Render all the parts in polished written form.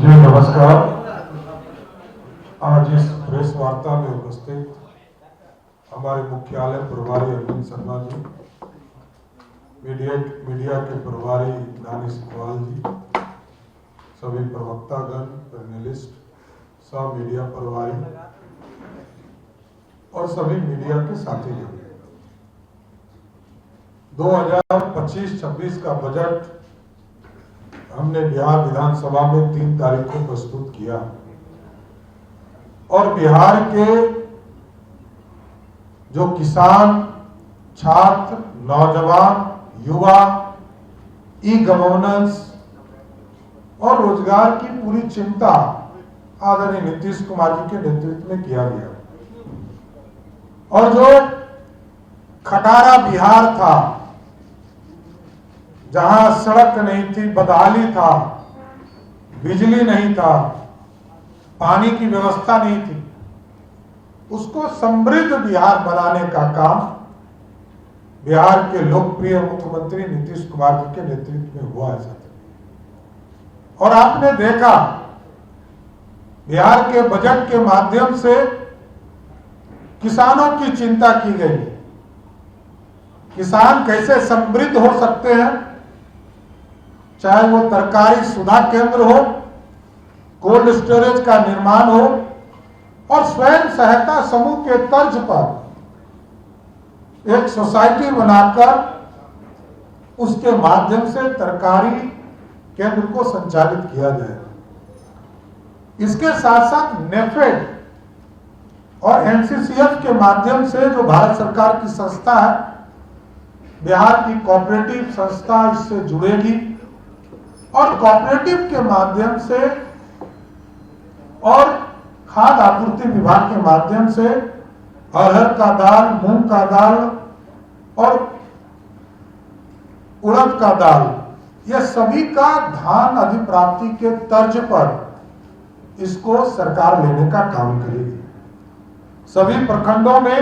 जी नमस्कार। आज इस प्रेस वार्ता में उपस्थित हमारे मुख्यालय प्रभारी अरविंद शर्मा जी, मीडिया के प्रभारी दानिश इकबाल जी, सभी प्रवक्तागण, पैनलिस्ट, सब मीडिया प्रभारी और सभी मीडिया के साथीगण, 2025-26 का बजट हमने बिहार विधानसभा में 3 तारीख को प्रस्तुत किया और बिहार के जो किसान, छात्र, नौजवान, युवा, ई गवर्नेंस और रोजगार की पूरी चिंता आदरणीय नीतीश कुमार जी के नेतृत्व में किया गया। और जो खटारा बिहार था, जहां सड़क नहीं थी, बदहाली था, बिजली नहीं था, पानी की व्यवस्था नहीं थी, उसको समृद्ध बिहार बनाने का काम बिहार के लोकप्रिय मुख्यमंत्री नीतीश कुमार जी के नेतृत्व में हुआ है। और आपने देखा बिहार के बजट के माध्यम से किसानों की चिंता की गई। किसान कैसे समृद्ध हो सकते हैं, चाहे वो तरकारी सुधा केंद्र हो, कोल्ड स्टोरेज का निर्माण हो और स्वयं सहायता समूह के तर्ज पर एक सोसाइटी बनाकर उसके माध्यम से तरकारी केंद्र को संचालित किया जाए। इसके साथ साथ नेफेड और एनसीसीएफ के माध्यम से जो भारत सरकार की संस्था है, बिहार की कोऑपरेटिव संस्था इससे जुड़ेगी और कोऑपरेटिव के माध्यम से और खाद्य आपूर्ति विभाग के माध्यम से अरहर का दाल, मूंग का दाल और उड़द का दाल, यह सभी का धान अधिप्राप्ति के तर्ज पर इसको सरकार लेने का काम करेगी। सभी प्रखंडों में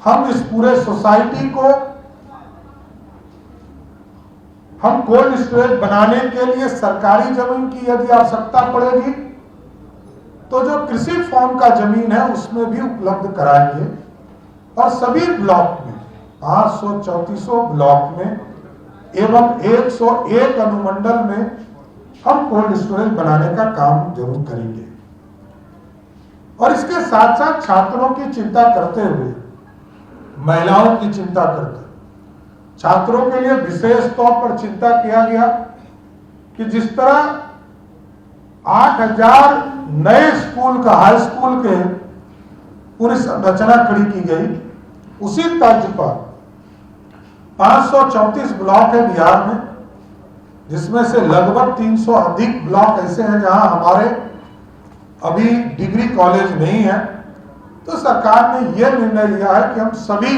हम इस पूरे सोसाइटी को हम कोल्ड स्टोरेज बनाने के लिए सरकारी जमीन की यदि आवश्यकता पड़ेगी तो जो कृषि फॉर्म का जमीन है उसमें भी उपलब्ध कराएंगे और सभी ब्लॉक में 534 ब्लॉक में एवं 101 अनुमंडल में हम कोल्ड स्टोरेज बनाने का काम जरूर करेंगे। और इसके साथ साथ छात्रों की चिंता करते हुए, महिलाओं की चिंता करते हुए, छात्रों के लिए विशेष तौर पर चिंता किया गया कि जिस तरह 8000 नए स्कूल का, हाई स्कूल के पूरी संरचना खड़ी की गई, उसी तर्ज पर 534 ब्लॉक है बिहार में, जिसमें से लगभग 300 अधिक ब्लॉक ऐसे हैं जहां हमारे अभी डिग्री कॉलेज नहीं है। तो सरकार ने यह निर्णय लिया है कि हम सभी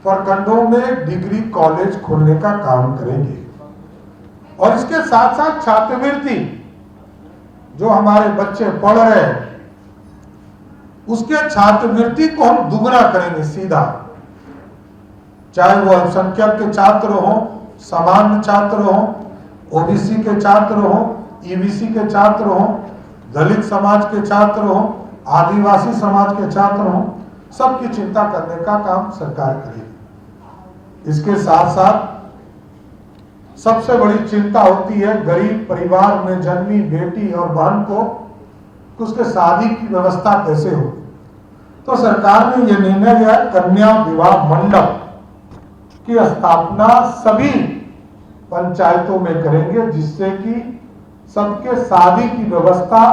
प्रखंडों में डिग्री कॉलेज खोलने का काम करेंगे। और इसके साथ साथ छात्रवृत्ति जो हमारे बच्चे पढ़ रहे हैं, उसके छात्रवृत्ति को हम दुगना करेंगे सीधा, चाहे वो अल्पसंख्यक के छात्र हो, सामान्य छात्र हो, ओबीसी के छात्र हो, ईबीसी के छात्र हो, दलित समाज के छात्र हो, आदिवासी समाज के छात्र हो, सबकी चिंता करने का काम सरकार करेगी। इसके साथ साथ सबसे बड़ी चिंता होती है गरीब परिवार में जन्मी बेटी और बहन को उसके शादी की व्यवस्था कैसे हो। तो सरकार ने यह निर्णय लिया, कन्या विवाह मंडप की स्थापना सभी पंचायतों में करेंगे, जिससे कि सबके शादी की व्यवस्था,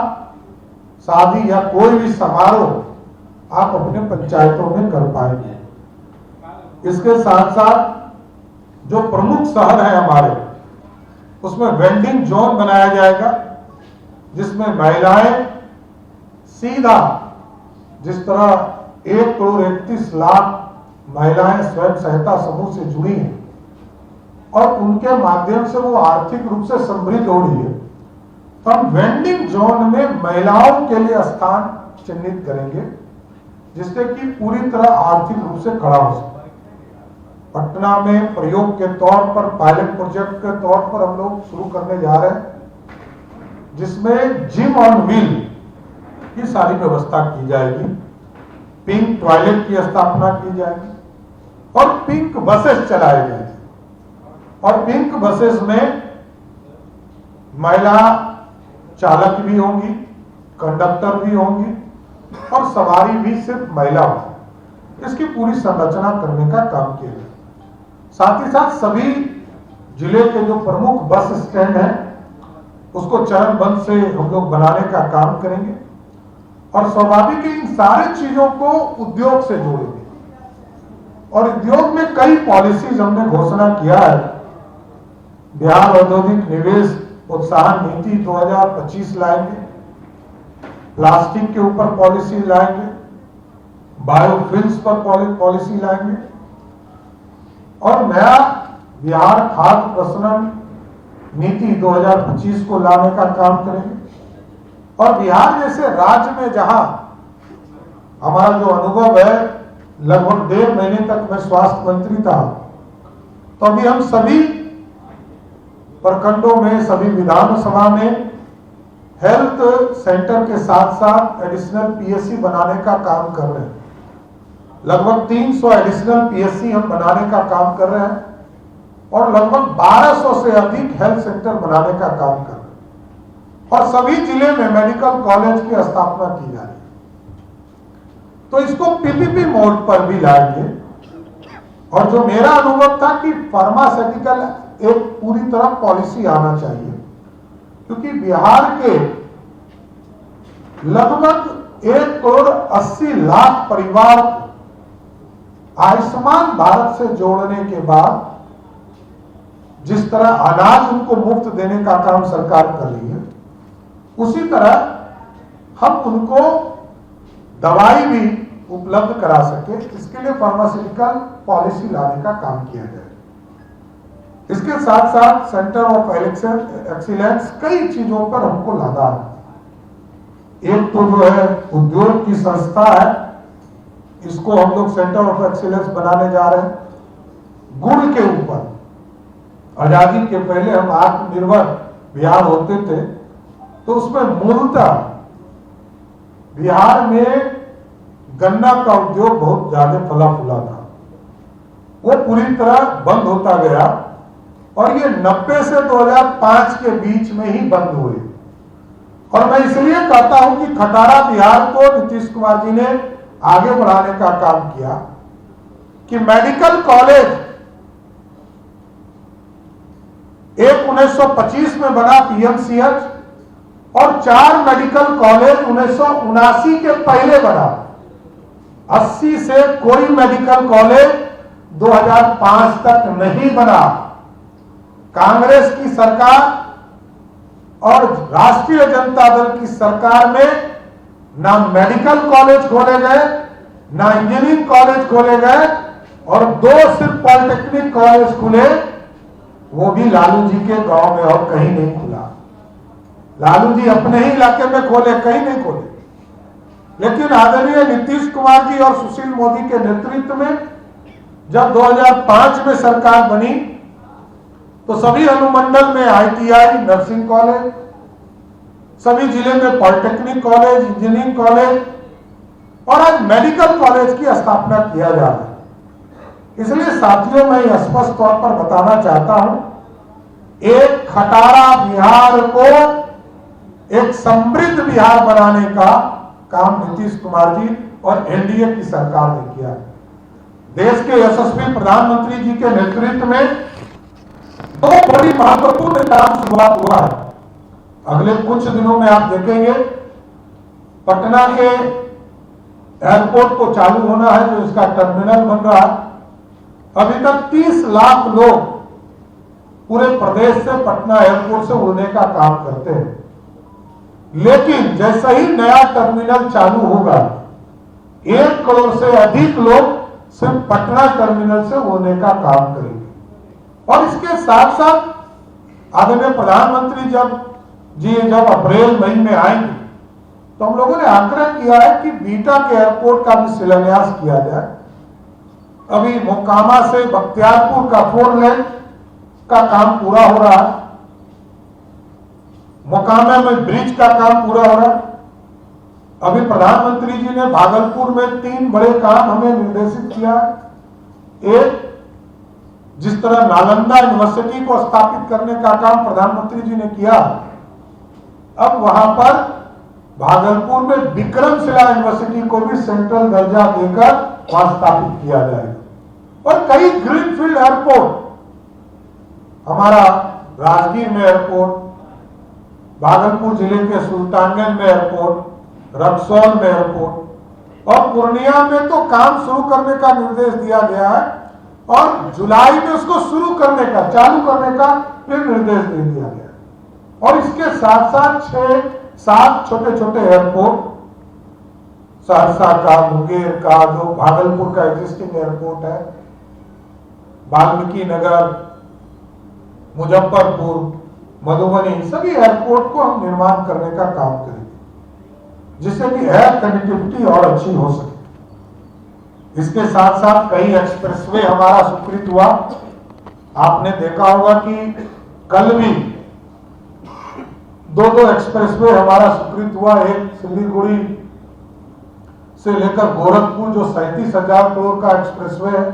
शादी या कोई भी समारोह आप अपने पंचायतों में कर पाएंगे। इसके साथ साथ जो प्रमुख शहर है हमारे, उसमें वेंडिंग जोन बनाया जाएगा, जिसमें महिलाएं सीधा, जिस तरह 1,31,00,000 महिलाएं स्वयं सहायता समूह से जुड़ी हैं और उनके माध्यम से वो आर्थिक रूप से समृद्ध हो रही है, तो हम वेंडिंग जोन में महिलाओं के लिए स्थान चिन्हित करेंगे, जिससे कि पूरी तरह आर्थिक रूप से खड़ा हो सके। पटना में प्रयोग के तौर पर, पायलट प्रोजेक्ट के तौर पर हम लोग शुरू करने जा रहे हैं जिसमें जिम ऑन व्हील की सारी व्यवस्था की जाएगी, पिंक टॉयलेट की स्थापना की जाएगी और पिंक बसेस चलाई जाएगी। और पिंक बसेस में महिला चालक भी होंगी, कंडक्टर भी होंगी और सवारी भी सिर्फ महिला होगी। इसकी पूरी संरचना करने का काम किया जाए। साथ ही साथ सभी जिले के जो प्रमुख बस स्टैंड हैं उसको चरणबद्ध से हम लोग बनाने का काम करेंगे और स्वाभाविक इन सारी चीजों को उद्योग से जोड़ेंगे। और उद्योग में कई पॉलिसीज हमने घोषणा किया है। बिहार औद्योगिक निवेश प्रोत्साहन नीति 2025 लाएंगे, प्लास्टिक के ऊपर पॉलिसी लाएंगे, बायोफ्यूल्स पर पॉलिसी लाएंगे और नया बिहार खाद्य प्रसंस्करण नीति 2025 को लाने का काम करेंगे। और बिहार जैसे राज्य में जहां हमारा जो अनुभव है, लगभग 1.5 महीने तक मैं स्वास्थ्य मंत्री था, तो अभी हम सभी प्रखंडों में, सभी विधानसभा में हेल्थ सेंटर के साथ साथ एडिशनल पीएससी बनाने का काम कर रहे हैं। लगभग 300 एडिशनल पीएससी हम बनाने का काम कर रहे हैं और लगभग 1200 से अधिक हेल्थ सेंटर बनाने का काम कर रहे हैं और सभी जिले में मेडिकल कॉलेज की स्थापना की जा रही है। तो इसको पीपीपी मोड पर भी लाएंगे। और जो मेरा अनुभव था कि फार्मास्यूटिकल एक पूरी तरह पॉलिसी आना चाहिए, क्योंकि बिहार के लगभग 1,80,00,000 परिवार आयुष्मान भारत से जोड़ने के बाद जिस तरह अनाज उनको मुफ्त देने का काम सरकार कर रही है, उसी तरह हम उनको दवाई भी उपलब्ध करा सके, इसके लिए फार्मास्यूटिकल पॉलिसी लाने का काम किया जाए। इसके साथ साथ सेंटर ऑफ एक्सीलेंस कई चीजों पर हमको लाना है। एक तो जो है उद्योग की संस्था है, इसको हम लोग सेंटर ऑफ एक्सीलेंस बनाने जा रहे हैं। गुड़ के ऊपर आजादी के पहले हम आत्मनिर्भर बिहार होते थे, तो उसमें मूलतः बिहार में गन्ना का उद्योग बहुत ज्यादा फला फूला था। वो पूरी तरह बंद होता गया और ये 90 से 2005 के बीच में ही बंद हुए। और मैं इसलिए कहता हूं कि खटारा बिहार को नीतीश कुमार जी ने आगे बढ़ाने का काम किया कि मेडिकल कॉलेज एक 1925 में बना पीएमसीएच और 4 मेडिकल कॉलेज 1979 के पहले बना। 80 से कोई मेडिकल कॉलेज 2005 तक नहीं बना। कांग्रेस की सरकार और राष्ट्रीय जनता दल की सरकार में ना मेडिकल कॉलेज खोले गए, ना इंजीनियरिंग कॉलेज खोले गए और 2 सिर्फ पॉलिटेक्निक कॉलेज खुले, वो भी लालू जी के गांव में और कहीं नहीं खुला। लालू जी अपने ही इलाके में खोले, कहीं नहीं खोले। लेकिन आदरणीय नीतीश कुमार जी और सुशील मोदी के नेतृत्व में जब 2005 में सरकार बनी तो सभी अनुमंडल में आईटीआई, नर्सिंग कॉलेज, सभी जिले में पॉलिटेक्निक कॉलेज, इंजीनियरिंग कॉलेज और आज मेडिकल कॉलेज की स्थापना किया जा रहा है। इसलिए साथियों मैं स्पष्ट तौर पर बताना चाहता हूं, एक खटारा बिहार को एक समृद्ध बिहार बनाने का काम नीतीश कुमार जी और एनडीए की सरकार ने किया। देश के यशस्वी प्रधानमंत्री जी के नेतृत्व में 2 बड़ी महत्वपूर्ण काम शुरुआत हुआ है। अगले कुछ दिनों में आप देखेंगे पटना के एयरपोर्ट को चालू होना है, जो इसका टर्मिनल बन रहा है। अभी तक 30 लाख लोग पूरे प्रदेश से पटना एयरपोर्ट से उड़ने का काम करते हैं, लेकिन जैसे ही नया टर्मिनल चालू होगा 1 करोड़ से अधिक लोग सिर्फ पटना टर्मिनल से उड़ने का काम करेंगे। और इसके साथ साथ आदरणीय प्रधानमंत्री जब अप्रैल मई में आएंगे तो हम लोगों ने आग्रह किया है कि बीटा के एयरपोर्ट का भी शिलान्यास किया जाए। अभी मोकामा से बख्तियारपुर का 4 लेन का काम पूरा हो रहा है मोकामा में ब्रिज का काम पूरा हो रहा है। अभी प्रधानमंत्री जी ने भागलपुर में 3 बड़े काम हमें निर्देशित किया। एक, जिस तरह नालंदा यूनिवर्सिटी को स्थापित करने का काम प्रधानमंत्री जी ने किया, अब वहां पर भागलपुर में विक्रमशिला यूनिवर्सिटी को भी सेंट्रल दर्जा देकर वहां स्थापित किया जाएगा। और कई ग्रीनफील्ड एयरपोर्ट, हमारा राजगीर में एयरपोर्ट, भागलपुर जिले के सुल्तानगंज में एयरपोर्ट, रक्सौल में एयरपोर्ट और पूर्णिया में तो काम शुरू करने का निर्देश दिया गया है और जुलाई में उसको शुरू करने का, चालू करने का फिर निर्देश दे दिया गया है। और इसके साथ साथ 6-7 छोटे छोटे एयरपोर्ट, सहरसा का, मुंगेर का, जो भागलपुर का एग्जिस्टिंग एयरपोर्ट है, वाल्मीकि नगर, मुजफ्फरपुर, मधुबनी, सभी एयरपोर्ट को हम निर्माण करने का काम करेंगे, जिससे कि एयर कनेक्टिविटी और अच्छी हो सके। इसके साथ साथ कई एक्सप्रेसवे हमारा स्वीकृत हुआ। आपने देखा होगा कि कल भी 2 एक्सप्रेसवे हमारा स्वीकृत हुआ। एक सिलीगुड़ी से लेकर गोरखपुर जो 37,000 करोड़ का एक्सप्रेसवे है,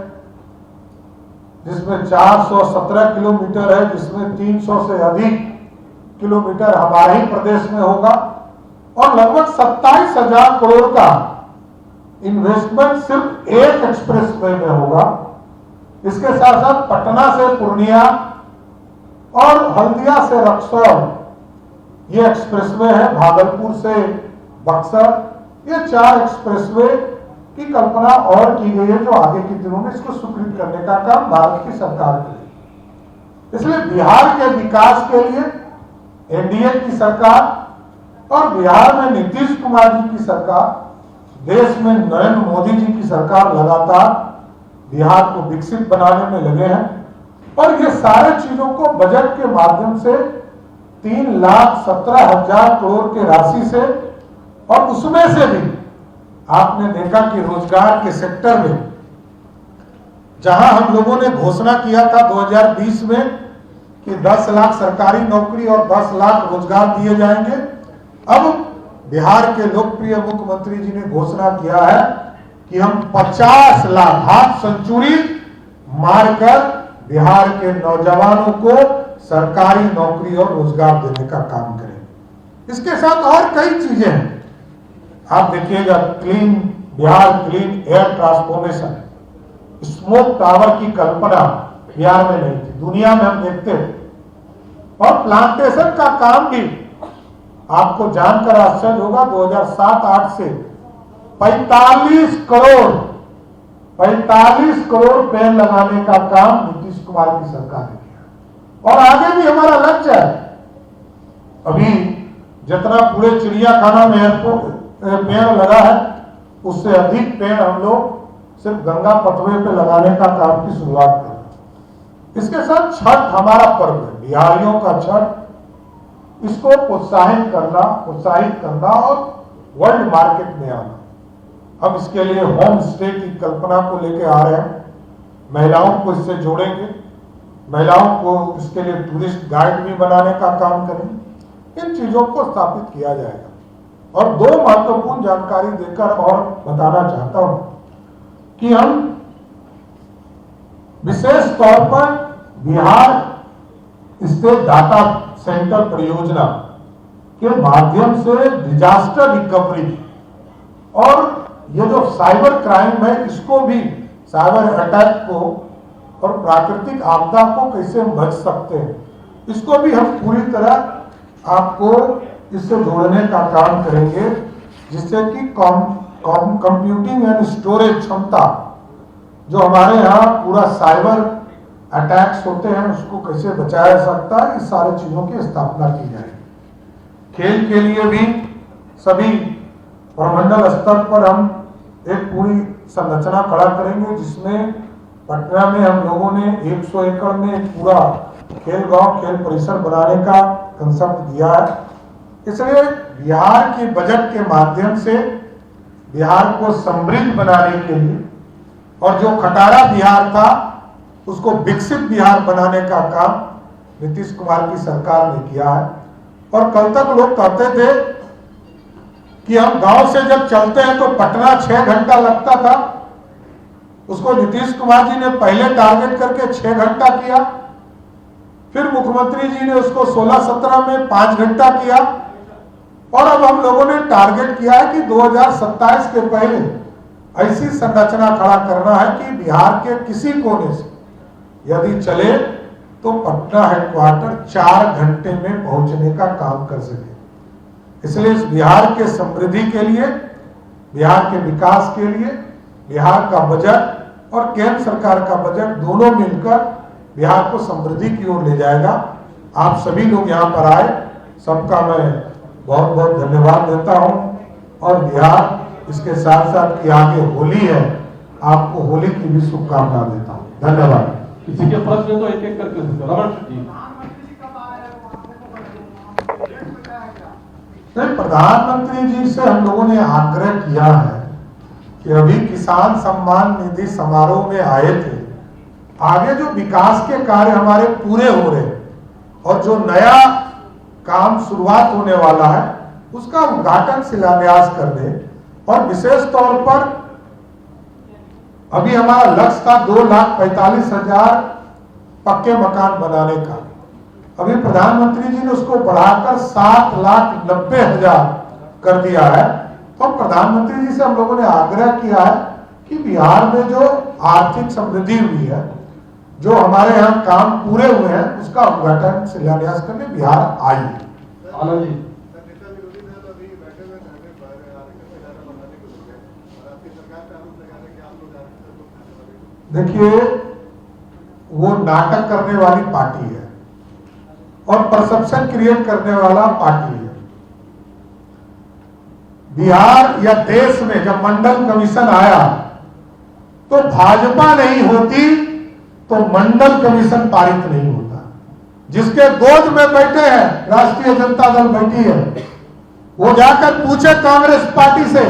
जिसमें 417 किलोमीटर है, जिसमें 300 से अधिक किलोमीटर हमारे ही प्रदेश में होगा और लगभग 27,000 करोड़ का इन्वेस्टमेंट सिर्फ एक एक्सप्रेसवे में होगा। इसके साथ साथ पटना से पूर्णिया और हल्दिया से रक्सौल ये एक्सप्रेसवे है, भागलपुर से बक्सर, ये 4 एक्सप्रेसवे की कल्पना और की गई है, जो आगे के दिनों में इसको स्वीकृत करने का काम भारत की सरकार करेगी। इसलिए बिहार के विकास के लिए एनडीए की सरकार और बिहार में नीतीश कुमार जी की सरकार, देश में नरेंद्र मोदी जी की सरकार लगातार बिहार को विकसित बनाने में लगे हैं। और ये सारे चीजों को बजट के माध्यम से 3,17,000 करोड़ की राशि से, और उसमें से भी आपने देखा कि रोजगार के सेक्टर में जहां हम लोगों ने घोषणा किया था 2020 में कि 10 लाख सरकारी नौकरी और 10 लाख रोजगार दिए जाएंगे, अब बिहार के लोकप्रिय मुख्यमंत्री जी ने घोषणा किया है कि हम 50 लाख हाफ सेंचुरी मारकर बिहार के नौजवानों को सरकारी नौकरी और रोजगार देने का काम करेंगे। इसके साथ और कई चीजें हैं। आप देखिएगा, clean Bihar, clean air transformation, smoke tower की कल्पना बिहार में नहीं थी, दुनिया में हम देखते हैं। और प्लांटेशन का काम भी आपको जानकर आश्चर्य होगा, 2007-8 से 45 करोड़ पेड़ लगाने का काम नीतीश कुमार की सरकार ने किया। और आगे भी हमारा लक्ष्य है, अभी जितना पूरे चिड़ियाखाना में एयरपोर्ट पेड़ लगा है, उससे अधिक पेड़ हम लोग सिर्फ गंगा पटवे पे लगाने का काम की शुरुआत करें। इसके साथ छठ हमारा पर्व है, बिहारियों का छठ, इसको प्रोत्साहित करना और वर्ल्ड मार्केट में आना। हम इसके लिए होम स्टे की कल्पना को लेकर आ रहे हैं, महिलाओं को इससे जोड़ेंगे, महिलाओं को इसके लिए टूरिस्ट गाइड भी बनाने का काम करेंगे। इन चीजों को स्थापित किया जाएगा। और 2 महत्वपूर्ण जानकारी देकर और बताना चाहता हूं कि हम विशेष तौर पर बिहार स्टेट डाटा सेंटर परियोजना के माध्यम से डिजास्टर रिकवरी और ये जो साइबर क्राइम है, इसको भी, साइबर अटैक को और प्राकृतिक आपदा को कैसे बच सकते हैं, इसको भी हम पूरी तरह आपको इससे जोड़ने का काम करेंगे, जिससे कि कंप्यूटिंग एंड स्टोरेज क्षमता, जो हमारे यहाँ पूरा साइबर अटैक्स होते हैं, उसको कैसे बचाया जा सकता है, इस सारी चीजों की स्थापना की जाएगी। खेल के लिए भी सभी प्रमंडल स्तर पर हम एक पूरी संरचना खड़ा करेंगे, जिसमें पटना में हम लोगों ने 100 एकड़ में एक पूरा खेल गांव, खेल परिसर बनाने का कंसेप्ट दिया है। इसलिए बिहार के बजट के माध्यम से बिहार को समृद्ध बनाने के लिए और जो खटारा बिहार था उसको विकसित बिहार बनाने का काम नीतीश कुमार की सरकार ने किया है। और कल तक लोग कहते थे कि हम गांव से जब चलते हैं तो पटना 6 घंटा लगता था, उसको नीतीश कुमार जी ने पहले टारगेट करके 6 घंटा किया, फिर मुख्यमंत्री जी ने उसको 16-17 में 5 घंटा किया, और अब हम लोगों ने टारगेट किया है कि 2027 के पहले ऐसी संरचना खड़ा करना है कि बिहार के किसी कोने से यदि चले तो पटना हेडक्वार्टर 4 घंटे में पहुंचने का काम कर सके। इसलिए इस बिहार के समृद्धि के लिए, बिहार के विकास के लिए बिहार का बजट और केंद्र सरकार का बजट दोनों मिलकर बिहार को समृद्धि की ओर ले जाएगा। आप सभी लोग यहाँ पर आए, सबका मैं बहुत बहुत धन्यवाद देता हूँ। और बिहार इसके साथ साथ की आगे होली है, आपको होली की भी शुभकामना देता हूँ। धन्यवाद। किसी के प्रश्न तो एक एक करके रमन जी। प्रधानमंत्री जी से हम लोगों ने आग्रह किया है कि अभी किसान सम्मान निधि समारोह में आए थे, आगे जो विकास के कार्य हमारे पूरे हो रहे और जो नया काम शुरुआत होने वाला है उसका उद्घाटन शिलान्यास कर दे। और विशेष तौर पर अभी हमारा लक्ष्य था 2,45,000 पक्के मकान बनाने का, अभी प्रधानमंत्री जी ने उसको बढ़ाकर 7,90,000 कर दिया है। तो प्रधानमंत्री जी से हम लोगों ने आग्रह किया है कि बिहार में जो आर्थिक समृद्धि हुई है, जो हमारे यहाँ काम पूरे हुए हैं, उसका उद्घाटन शिलान्यास करने बिहार आइए। आनंद जी। देखिए, वो नाटक करने वाली पार्टी है और परसेप्शन क्रिएट करने वाला पार्टी है। बिहार या देश में जब मंडल कमीशन आया तो भाजपा नहीं होती तो मंडल कमीशन पारित नहीं होता। जिसके गोद में बैठे हैं राष्ट्रीय जनता दल बैठी है, वो जाकर पूछे कांग्रेस पार्टी से,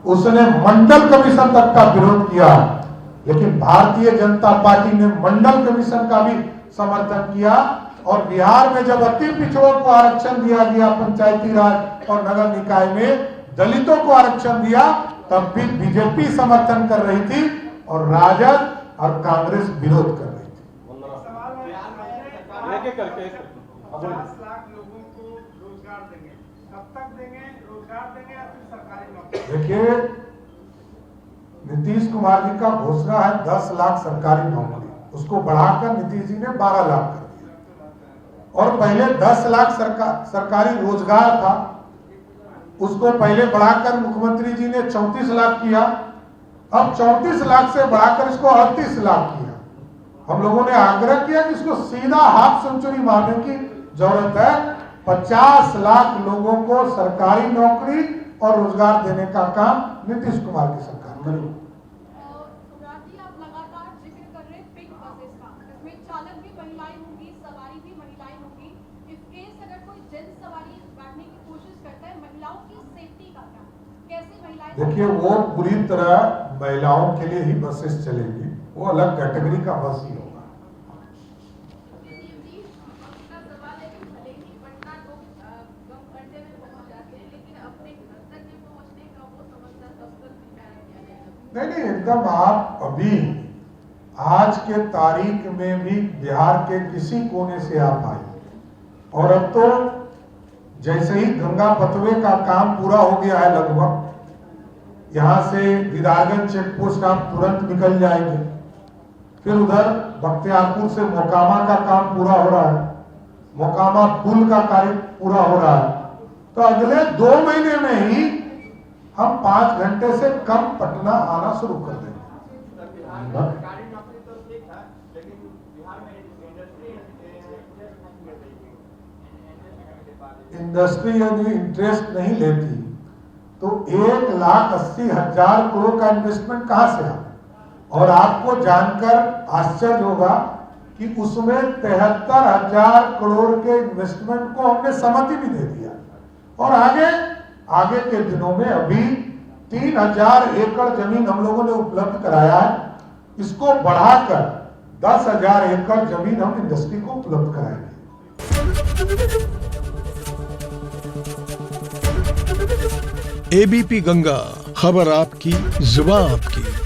उसने मंडल कमीशन तक का विरोध किया। लेकिन भारतीय जनता पार्टी ने मंडल कमीशन का भी समर्थन किया। और बिहार में जब अति पिछड़ों को आरक्षण दिया गया, पंचायती राज और नगर निकाय में दलितों को आरक्षण दिया, तब भी बीजेपी समर्थन कर रही थी और राजद और कांग्रेस विरोध कर रही थी। 50 लाख लोगों को रोजगार देंगे, कब तक देंगे? रोजगार देंगे या फिर सरकारी नौकरी? देखिए, नीतीश कुमार जी का घोषणा है 10 लाख सरकारी नौकरी, उसको बढ़ाकर नीतीश जी ने 12 लाख कर दिया। और पहले 10 लाख सरकारी रोजगार था, उसको पहले बढ़ाकर मुख्यमंत्री जी ने 34 लाख किया। अब 34 लाख से बढ़ाकर इसको 38 लाख किया। हम लोगों ने आग्रह किया कि इसको सीधा हाफ सेंचुरी मारने की जरूरत है। 50 लाख लोगों को सरकारी नौकरी और रोजगार देने का काम नीतीश कुमार की सरकार करेगी। आप लगातार जिक्र कर रहे हैं पिंक बसेस का, इसमें चालक भी महिलाएं होंगी, सवारी भी महिलाएं होंगी। इस केस अगर कोई जेंट्स सवारी बैठने की कोशिश करता है, महिलाओं की सेफ्टी का क्या, कैसे महिलाएं? देखिए, वो पूरी तरह महिलाओं के लिए ही बसेस चलेगी, वो अलग कैटेगरी का बस ही होगा। नहीं, एकदम आप अभी आज के तारीख में भी बिहार के किसी कोने से आप आए और अब तो जैसे ही गंगा पतवे का काम पूरा हो गया है लगभग, यहाँ से दीदारगंज चेक पोस्ट आप तुरंत निकल जाएंगे। फिर उधर बख्तियारपुर से मोकामा का काम पूरा हो रहा है, मोकामा पुल का कार्य पूरा हो रहा है। तो अगले 2 महीने में ही हम 5 घंटे से कम पटना आना शुरू कर देंगे। इंडस्ट्री यदि इंटरेस्ट नहीं लेती तो 1,80,000 करोड़ का इन्वेस्टमेंट कहां से आया? और आपको जानकर आश्चर्य होगा कि उसमें 73,000 करोड़ के इन्वेस्टमेंट को हमने सहमति भी दे दिया। और आगे के दिनों में अभी 3,000 एकड़ जमीन हम लोगों ने उपलब्ध कराया है। इसको बढ़ाकर 10,000 एकड़ जमीन हम इंडस्ट्री को उपलब्ध कराएंगे। एबीपी गंगा, खबर आपकी, जुबान आपकी।